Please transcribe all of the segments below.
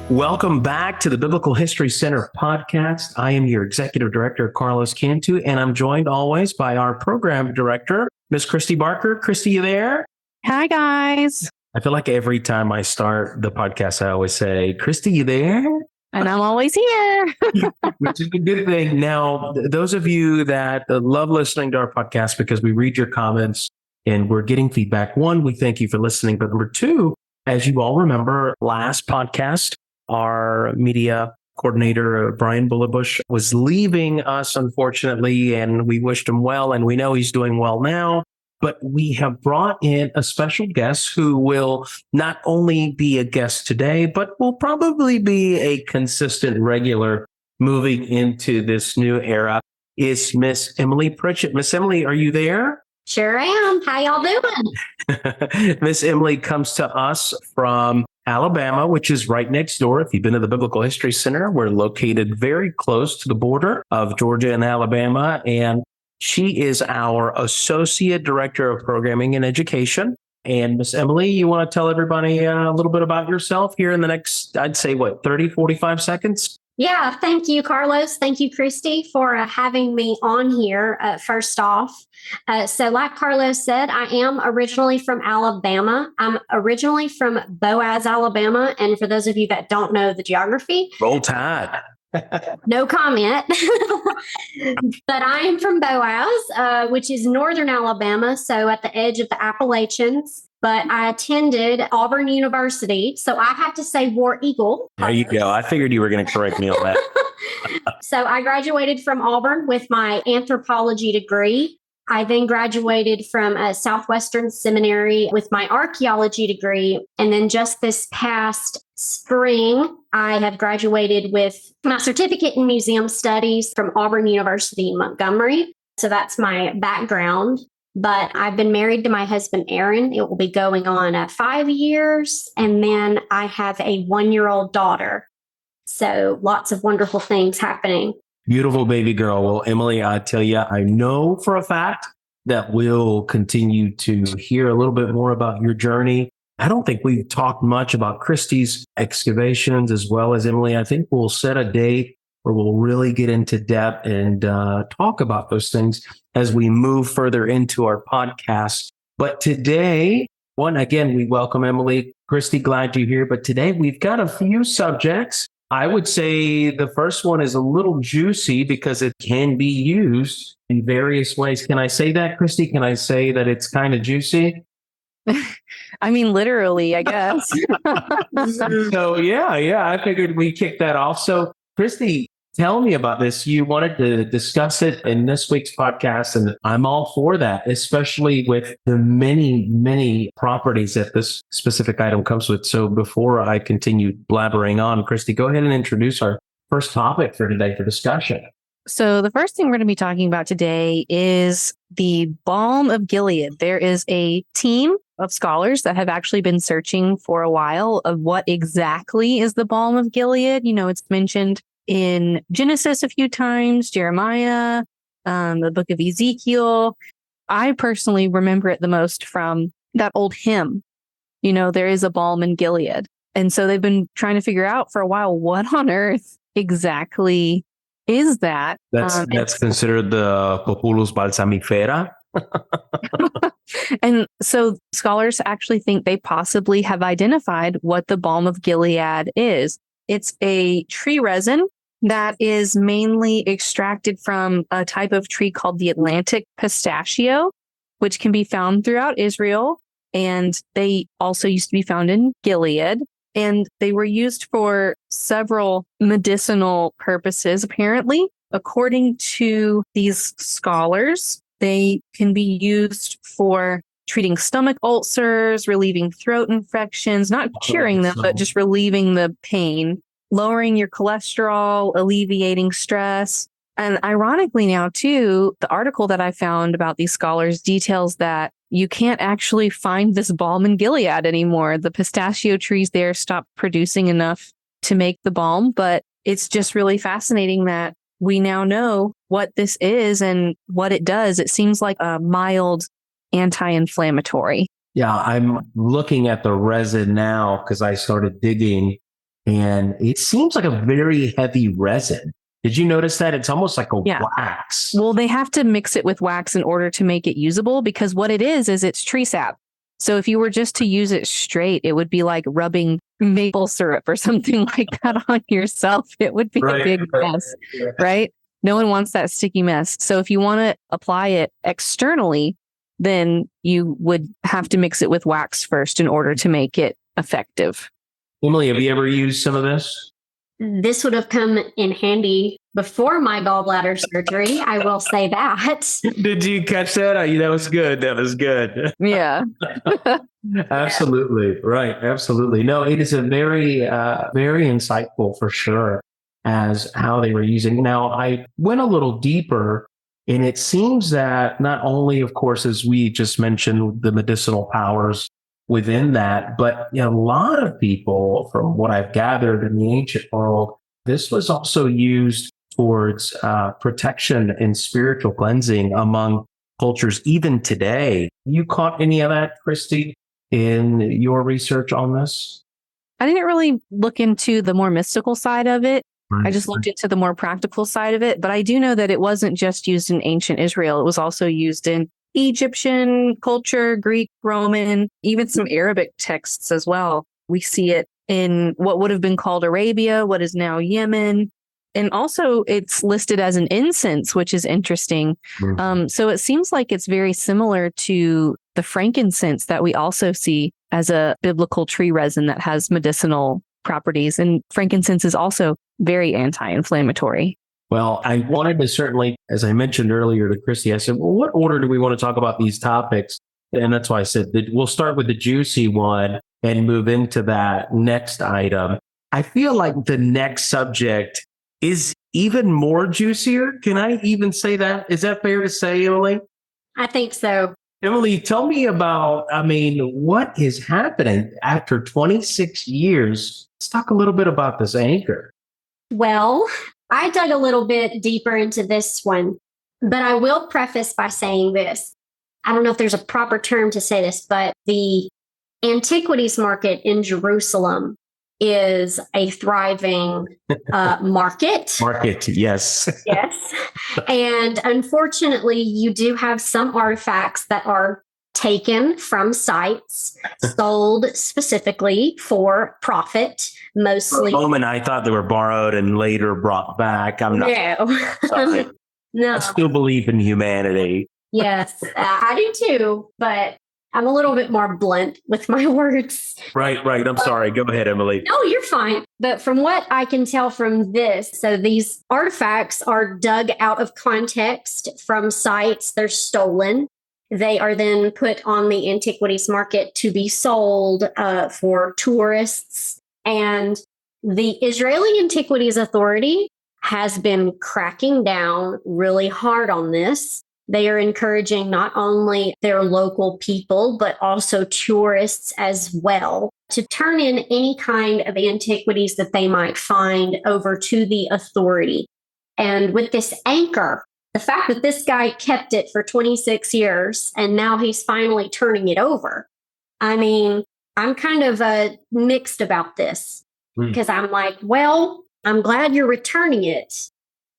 Welcome back to the Biblical History Center podcast. I am your executive director, Carlos Cantu, and I'm joined always by our program director, Miss Christy Barker. Christy, you there? Hi, guys. I feel like every time I start the podcast, I always say, Christy, you there? And I'm always here. Which is a good thing. Now, those of you that love listening to our podcast because we read your comments and we're getting feedback. One, we thank you for listening. But number two, as you all remember, last podcast, our media coordinator, Brian Bullerbush, was leaving us, unfortunately, and we wished him well, and we know he's doing well now. But we have brought in a special guest who will not only be a guest today, but will probably be a consistent regular moving into this new era, is Miss Emily Pritchett. Miss Emily, are you there? Sure am. How y'all doing? Miss Emily comes to us from Alabama, which is right next door. If you've been to the Biblical History Center, we're located very close to the border of Georgia and Alabama. And she is our Associate Director of Programming and Education. And Miss Emily, you want to tell everybody a little bit about yourself here in the next, I'd say, 30, 45 seconds? Yeah, thank you, Carlos. Thank you, Christy, for having me on here, first off. So like Carlos said, I am originally from Alabama. I'm originally from Boaz, Alabama. And for those of you that don't know the geography, Roll Tide. No comment. But I am from Boaz, which is northern Alabama, so at the edge of the Appalachians. But I attended Auburn University, so I have to say War Eagle. There you go. I figured you were going to correct me on that. So I graduated from Auburn with my anthropology degree. I then graduated from Southwestern Seminary with my archaeology degree. And then just this past spring, I have graduated with my certificate in museum studies from Auburn University in Montgomery. So that's my background. But I've been married to my husband, Aaron. It will be going on 5 years. And then I have a 1-year-old daughter. So lots of wonderful things happening. Beautiful baby girl. Well, Emily, I tell you, I know for a fact that we'll continue to hear a little bit more about your journey. I don't think we've talked much about Christy's excavations as well as Emily. I think we'll set a date where we'll really get into depth and talk about those things as we move further into our podcast. But today, again, we welcome Emily. Christy, glad you're here. But today we've got a few subjects. I would say the first one is a little juicy because it can be used in various ways. Can I say that, Christy? Can I say that it's kind of juicy? I mean, literally, I guess. So, yeah, I figured we kick that off. So, Christy, tell me about this. You wanted to discuss it in this week's podcast, and I'm all for that, especially with the many, many properties that this specific item comes with. So before I continue blabbering on, Christy, go ahead and introduce our first topic for today for discussion. So the first thing we're going to be talking about today is the Balm of Gilead. There is a team of scholars that have actually been searching for a while of what exactly is the Balm of Gilead. You know, it's mentioned in Genesis a few times, Jeremiah, the book of Ezekiel. I personally remember it the most from that old hymn. You know, there is a balm in Gilead. And so they've been trying to figure out for a while, what on earth exactly is that? That's considered the Populus balsamifera. And so scholars actually think they possibly have identified what the Balm of Gilead is. It's a tree resin that is mainly extracted from a type of tree called the Atlantic pistachio, which can be found throughout Israel. And they also used to be found in Gilead. And they were used for several medicinal purposes, apparently. According to these scholars, they can be used for treating stomach ulcers, relieving throat infections, not curing them, but just relieving the pain, lowering your cholesterol, alleviating stress. And ironically now, too, the article that I found about these scholars details that you can't actually find this balm in Gilead anymore. The pistachio trees there stopped producing enough to make the balm, but it's just really fascinating that we now know what this is and what it does. It seems like a mild anti-inflammatory. Yeah, I'm looking at the resin now because I started digging. And it seems like a very heavy resin. Did you notice that? It's almost like a Yeah. wax. Well, they have to mix it with wax in order to make it usable because what it is it's tree sap. So if you were just to use it straight, it would be like rubbing maple syrup or something like that on yourself. It would be a big mess, right? No one wants that sticky mess. So if you want to apply it externally, then you would have to mix it with wax first in order to make it effective. Emily, have you ever used some of this? This would have come in handy before my gallbladder surgery. I will say that. Did you catch that? That was good. That was good. Yeah. Absolutely. Right. Absolutely. No, it is a very, very insightful for sure as how they were using. Now, I went a little deeper and it seems that not only, of course, as we just mentioned, the medicinal powers within that, but a lot of people, from what I've gathered in the ancient world, this was also used towards protection and spiritual cleansing among cultures, even today. You caught any of that, Christy, in your research on this? I didn't really look into the more mystical side of it. I just looked into the more practical side of it. But I do know that it wasn't just used in ancient Israel. It was also used in Egyptian culture, Greek, Roman, even some Arabic texts as well. We see it in what would have been called Arabia, what is now Yemen. And also it's listed as an incense, which is interesting. So it seems like it's very similar to the frankincense that we also see as a biblical tree resin that has medicinal properties. And frankincense is also very anti-inflammatory. Well, I wanted to certainly, as I mentioned earlier to Christy, I said, well, what order do we want to talk about these topics? And that's why I said that we'll start with the juicy one and move into that next item. I feel like the next subject is even more juicier. Can I even say that? Is that fair to say, Emily? I think so. Emily, tell me about, what is happening after 26 years? Let's talk a little bit about this anchor. Well, I dug a little bit deeper into this one, but I will preface by saying this. I don't know if there's a proper term to say this, but the antiquities market in Jerusalem is a thriving market. Market, yes. Yes. And unfortunately, you do have some artifacts that are taken from sites, sold specifically for profit, mostly. For a moment, I thought they were borrowed and later brought back. I'm not. No. Sorry. No. I still believe in humanity. Yes, I do too, but I'm a little bit more blunt with my words. Right. I'm sorry. Go ahead, Emily. No, you're fine. But from what I can tell from this, so these artifacts are dug out of context from sites, they're stolen. They are then put on the antiquities market to be sold for tourists. And the Israeli Antiquities Authority has been cracking down really hard on this. They are encouraging not only their local people, but also tourists as well to turn in any kind of antiquities that they might find over to the authority. And with this anchor, the fact that this guy kept it for 26 years and now he's finally turning it over. I'm kind of mixed about this because I'm like, well, I'm glad you're returning it.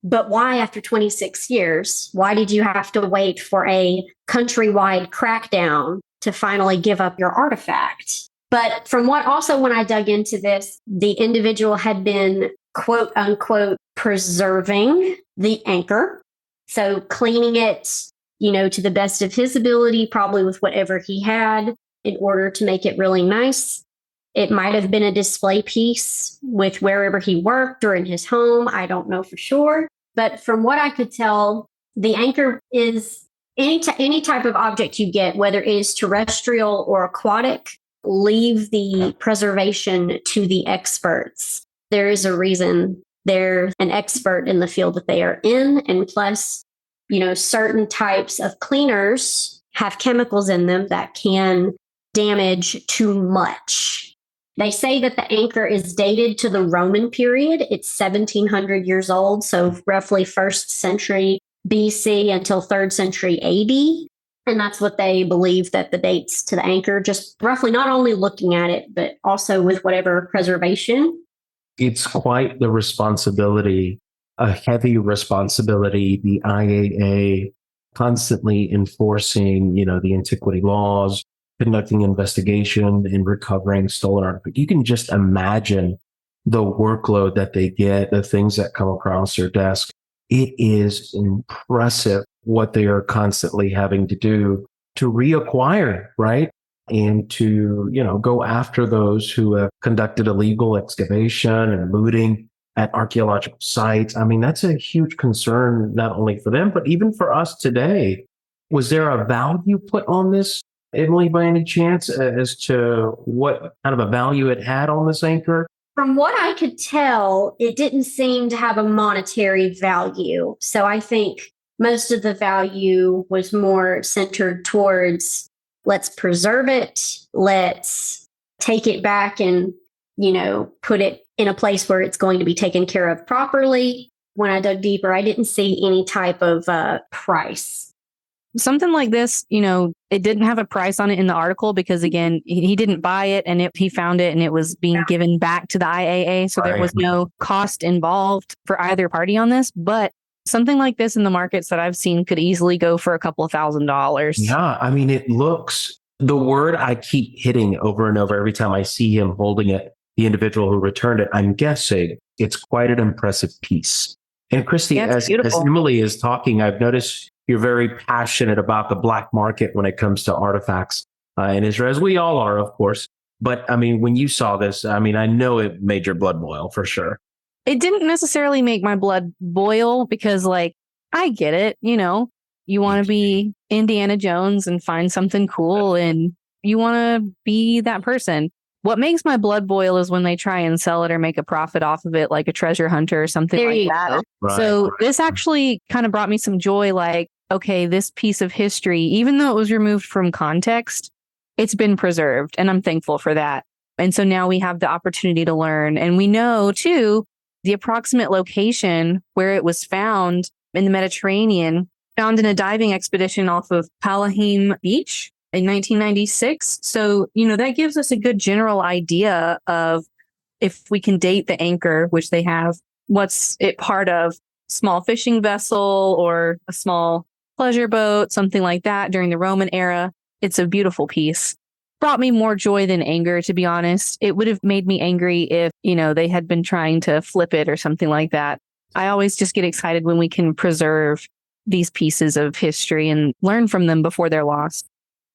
But why after 26 years? Why did you have to wait for a countrywide crackdown to finally give up your artifact? But from what also, when I dug into this, the individual had been quote unquote preserving the anchor. So cleaning it, to the best of his ability, probably with whatever he had in order to make it really nice. It might have been a display piece with wherever he worked or in his home. I don't know for sure. But from what I could tell, the anchor is any type of object you get, whether it is terrestrial or aquatic, leave the preservation to the experts. There is a reason they're an expert in the field that they are in. And plus, certain types of cleaners have chemicals in them that can damage too much. They say that the anchor is dated to the Roman period. It's 1700 years old, so roughly 1st century BC until 3rd century AD. And that's what they believe that the dates to the anchor, just roughly not only looking at it, but also with whatever preservation. It's quite the responsibility, a heavy responsibility, the IAA constantly enforcing, the antiquity laws, conducting investigation and recovering stolen art. But you can just imagine the workload that they get, the things that come across their desk. It is impressive what they are constantly having to do to reacquire, right? And to, go after those who have conducted illegal excavation and looting at archaeological sites. I mean, that's a huge concern, not only for them, but even for us today. Was there a value put on this, Emily, by any chance, as to what kind of a value it had on this anchor? From what I could tell, it didn't seem to have a monetary value. So I think most of the value was more centered towards let's preserve it, let's take it back and, put it in a place where it's going to be taken care of properly. When I dug deeper, I didn't see any type of price. Something like this, it didn't have a price on it in the article because, again, he didn't buy it and he found it and it was being given back to the IAA. So there was no cost involved for either party on this. But something like this in the markets that I've seen could easily go for a couple of $1,000s. Yeah. I mean, it looks, the word I keep hitting over and over every time I see him holding it, the individual who returned it, I'm guessing it's quite an impressive piece. And Christy, as Emily is talking, I've noticed you're very passionate about the black market when it comes to artifacts in Israel, as we all are, of course. But I mean, when you saw this, I mean, I know it made your blood boil for sure. It didn't necessarily make my blood boil because, I get it. You want to be Indiana Jones and find something cool and you want to be that person. What makes my blood boil is when they try and sell it or make a profit off of it, like a treasure hunter or something like that. Right. So this actually kind of brought me some joy. Okay, this piece of history, even though it was removed from context, it's been preserved. And I'm thankful for that. And so now we have the opportunity to learn. And we know, too, the approximate location where it was found in the Mediterranean, found in a diving expedition off of Palahim Beach in 1996. So, that gives us a good general idea of if we can date the anchor, which they have, what's it part of? Small fishing vessel or a small pleasure boat, something like that during the Roman era. It's a beautiful piece. Brought me more joy than anger, to be honest. It would have made me angry if, they had been trying to flip it or something like that. I always just get excited when we can preserve these pieces of history and learn from them before they're lost.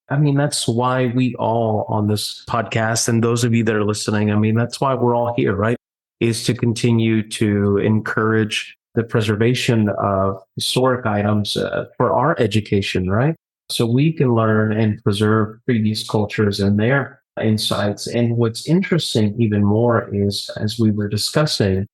I mean, that's why we all on this podcast, and those of you that are listening, I mean, that's why we're all here, right? Is to continue to encourage the preservation of historic items for our education, right? So we can learn and preserve previous cultures and their insights. And what's interesting even more is, as we were discussing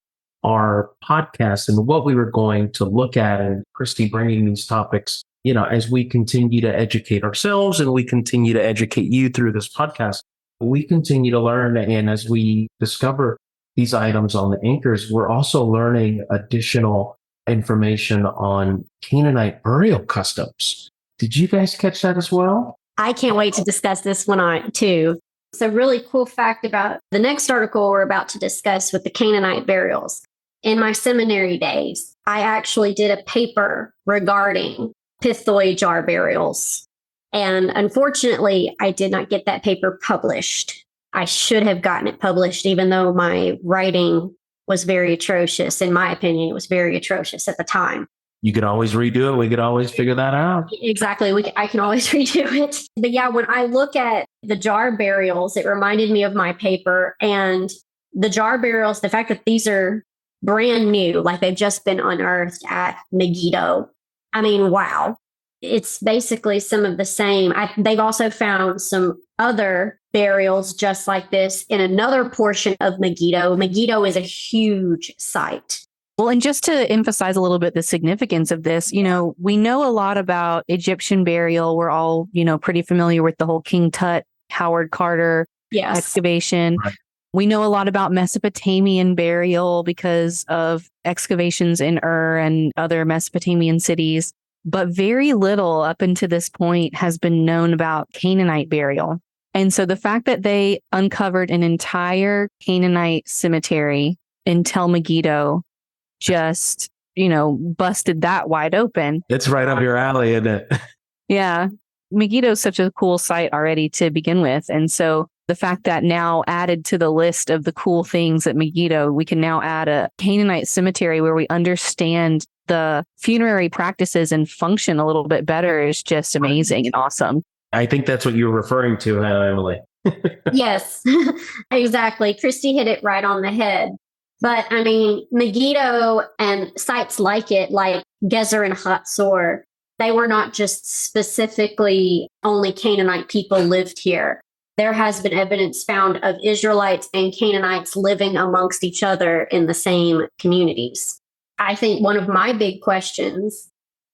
our podcast and what we were going to look at, and Christy bringing these topics, as we continue to educate ourselves and we continue to educate you through this podcast, we continue to learn. And as we discover these items on the anchors, we're also learning additional information on Canaanite burial customs. Did you guys catch that as well? I can't wait to discuss this one too. It's a really cool fact about the next article we're about to discuss with the Canaanite burials. In my seminary days, I actually did a paper regarding pithoi jar burials. And unfortunately, I did not get that paper published. I should have gotten it published, even though my writing was very atrocious. In my opinion, it was very atrocious at the time. You could always redo it. We could always figure that out. Exactly. I can always redo it. But yeah, when I look at the jar burials, it reminded me of my paper. And the jar burials, the fact that these are brand new, like they've just been unearthed at Megiddo. I mean, wow. It's basically some of the same. They've also found some other burials just like this in another portion of Megiddo. Megiddo is a huge site. Well, and just to emphasize a little bit the significance of this, we know a lot about Egyptian burial. We're all, pretty familiar with the whole King Tut, Howard Carter excavation. Right. We know a lot about Mesopotamian burial because of excavations in Ur and other Mesopotamian cities, but very little up until this point has been known about Canaanite burial. And so the fact that they uncovered an entire Canaanite cemetery until Megiddo just, busted that wide open. It's right up your alley, isn't it? Yeah. Megiddo is such a cool site already to begin with. And so the fact that now added to the list of the cool things at Megiddo, we can now add a Canaanite cemetery where we understand the funerary practices and function a little bit better is just amazing and awesome. I think that's what you were referring to, Emily. Yes, exactly. Christy hit it right on the head. But I mean, Megiddo and sites like it, like Gezer and Hatzor, they were not just specifically only Canaanite people lived here. There has been evidence found of Israelites and Canaanites living amongst each other in the same communities. I think one of my big questions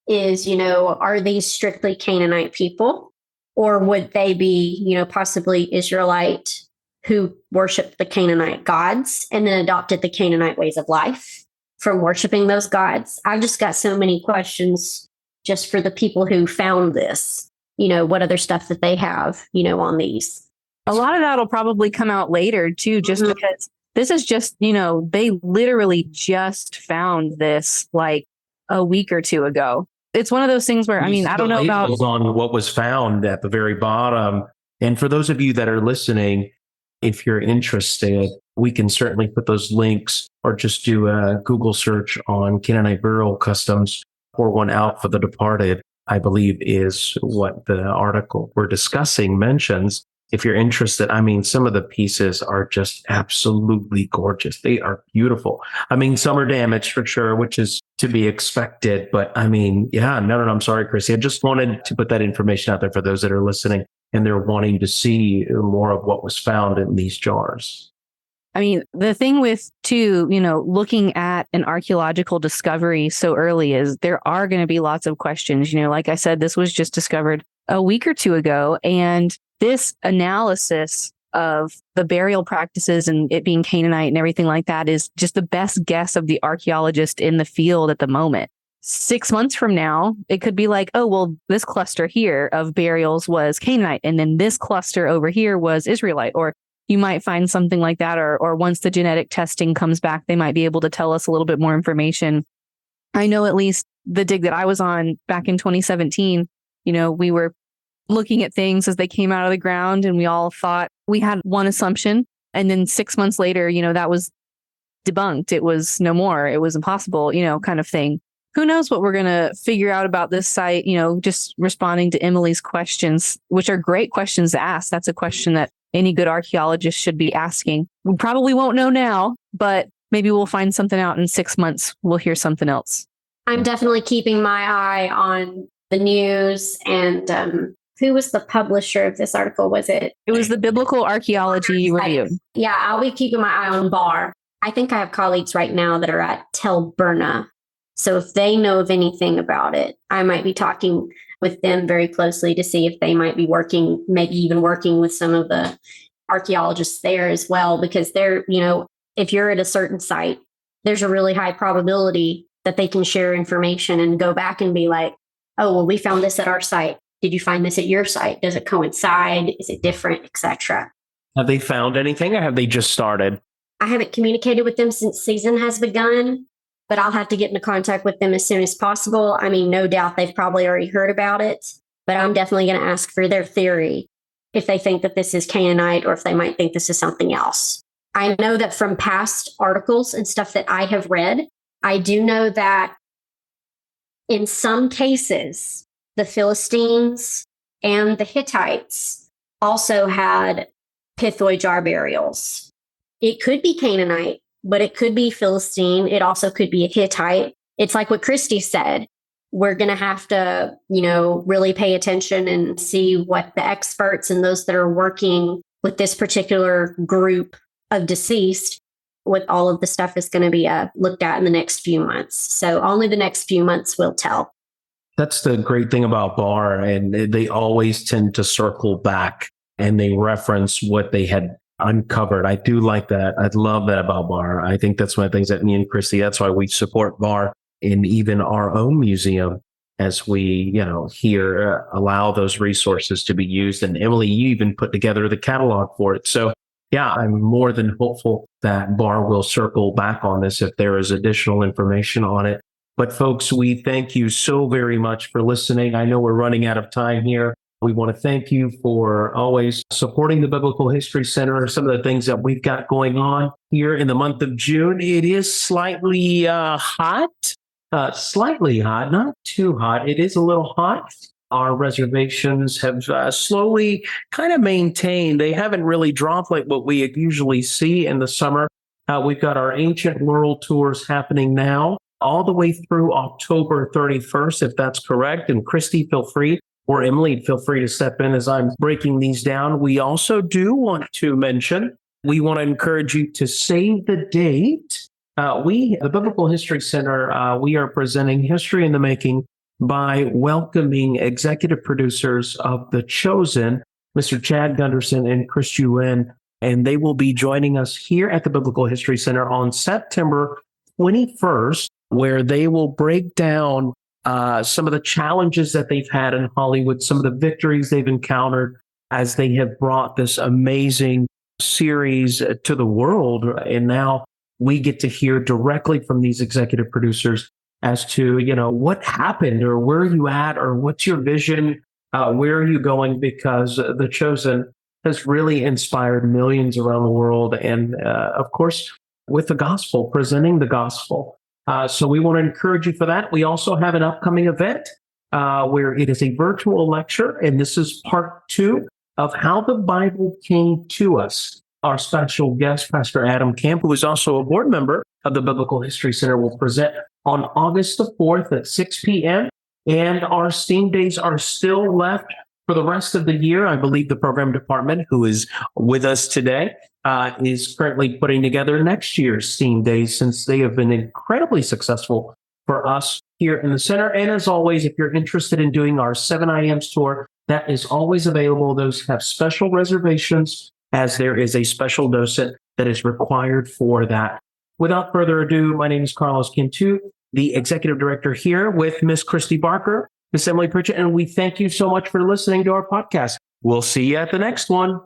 is, are these strictly Canaanite people? Or would they be, possibly Israelite who worshiped the Canaanite gods and then adopted the Canaanite ways of life from worshiping those gods? I've just got so many questions just for the people who found this, what other stuff that they have, on these. A lot of that will probably come out later too, just because this is just, they literally just found this like a week or two ago. It's one of those things where, I don't know about on what was found at the very bottom. And for those of you that are listening, if you're interested, we can certainly put those links or just do a Google search on Canaanite burial customs. Pour one out for the departed, I believe is what the article we're discussing mentions. If you're interested, some of the pieces are just absolutely gorgeous. They are beautiful. Some are damaged for sure, which is to be expected. But yeah, no, I'm sorry, Chrissy. I just wanted to put that information out there for those that are listening and they're wanting to see more of what was found in these jars. The thing with too, looking at an archaeological discovery so early is there are going to be lots of questions. Like I said, this was just discovered a week or two ago. And this analysis of the burial practices and it being Canaanite and everything like that is just the best guess of the archaeologist in the field at the moment. 6 months from now, it could be like, oh, well, this cluster here of burials was Canaanite, and then this cluster over here was Israelite. Or you might find something like that. Or once the genetic testing comes back, they might be able to tell us a little bit more information. I know at least the dig that I was on back in 2017, we were looking at things as they came out of the ground and we all thought we had one assumption. And then 6 months later, that was debunked. It was no more. It was impossible, kind of thing. Who knows what we're going to figure out about this site, just responding to Emily's questions, which are great questions to ask. That's a question that any good archaeologist should be asking. We probably won't know now, but maybe we'll find something out in 6 months. We'll hear something else. I'm definitely keeping my eye on the news and who was the publisher of this article? It was the Biblical Archaeology Review. Yeah, I'll be keeping my eye on BAR. I think I have colleagues right now that are at Tel Burna. So if they know of anything about it, I might be talking with them very closely to see if they might be working, maybe even working with some of the archaeologists there as well, because they're, if you're at a certain site, there's a really high probability that they can share information and go back and be like, oh, well, we found this at our site. Did you find this at your site? Does it coincide? Is it different, etc.? Have they found anything or have they just started? I haven't communicated with them since season has begun, but I'll have to get into contact with them as soon as possible. No doubt they've probably already heard about it, but I'm definitely going to ask for their theory if they think that this is Canaanite or if they might think this is something else. I know that from past articles and stuff that I have read, I do know that in some cases, the Philistines and the Hittites also had pithoi jar burials. It could be Canaanite, but it could be Philistine. It also could be a Hittite. It's like what Christy said. We're going to have to, really pay attention and see what the experts and those that are working with this particular group of deceased, what all of the stuff is going to be looked at in the next few months. So only the next few months will tell. That's the great thing about BAR, and they always tend to circle back and they reference what they had uncovered. I do like that. I love that about BAR. I think that's one of the things that me and Christy, that's why we support BAR in even our own museum as we, here allow those resources to be used. And Emily, you even put together the catalog for it. So Yeah, I'm more than hopeful that Bar will circle back on this if there is additional information on it. But folks, we thank you so very much for listening. I know we're running out of time here. We want to thank you for always supporting the Biblical History Center, some of the things that we've got going on here in the month of June. It is slightly hot, not too hot. It is a little hot. Our reservations have slowly kind of maintained. They haven't really dropped like what we usually see in the summer. We've got our ancient world tours happening now all the way through October 31st, if that's correct. And Christy, feel free, or Emily, feel free to step in as I'm breaking these down. We also do want to mention, we want to encourage you to save the date. The Biblical History Center, we are presenting History in the Making by welcoming executive producers of The Chosen, Mr. Chad Gunderson and Chris Yuen, and they will be joining us here at the Biblical History Center on September 21st, where they will break down some of the challenges that they've had in Hollywood, some of the victories they've encountered as they have brought this amazing series to the world. And now we get to hear directly from these executive producers as to, what happened or where are you at or what's your vision? Where are you going? Because The Chosen has really inspired millions around the world. And of course, with the gospel, presenting the gospel. So we want to encourage you for that. We also have an upcoming event where it is a virtual lecture. And this is part 2 of How the Bible Came to Us. Our special guest, Pastor Adam Camp, who is also a board member of the Biblical History Center, will present on August the 4th at 6 p.m. And our STEAM days are still left for the rest of the year. I believe the program department, who is with us today, is currently putting together next year's STEAM days, since they have been incredibly successful for us here in the center. And as always, if you're interested in doing our 7 IMs tour, that is always available. Those have special reservations, as there is a special docent that is required for that. Without further ado, my name is Carlos Quintu, the executive director here with Miss Christy Barker, Miss Emily Pritchett, and we thank you so much for listening to our podcast. We'll see you at the next one.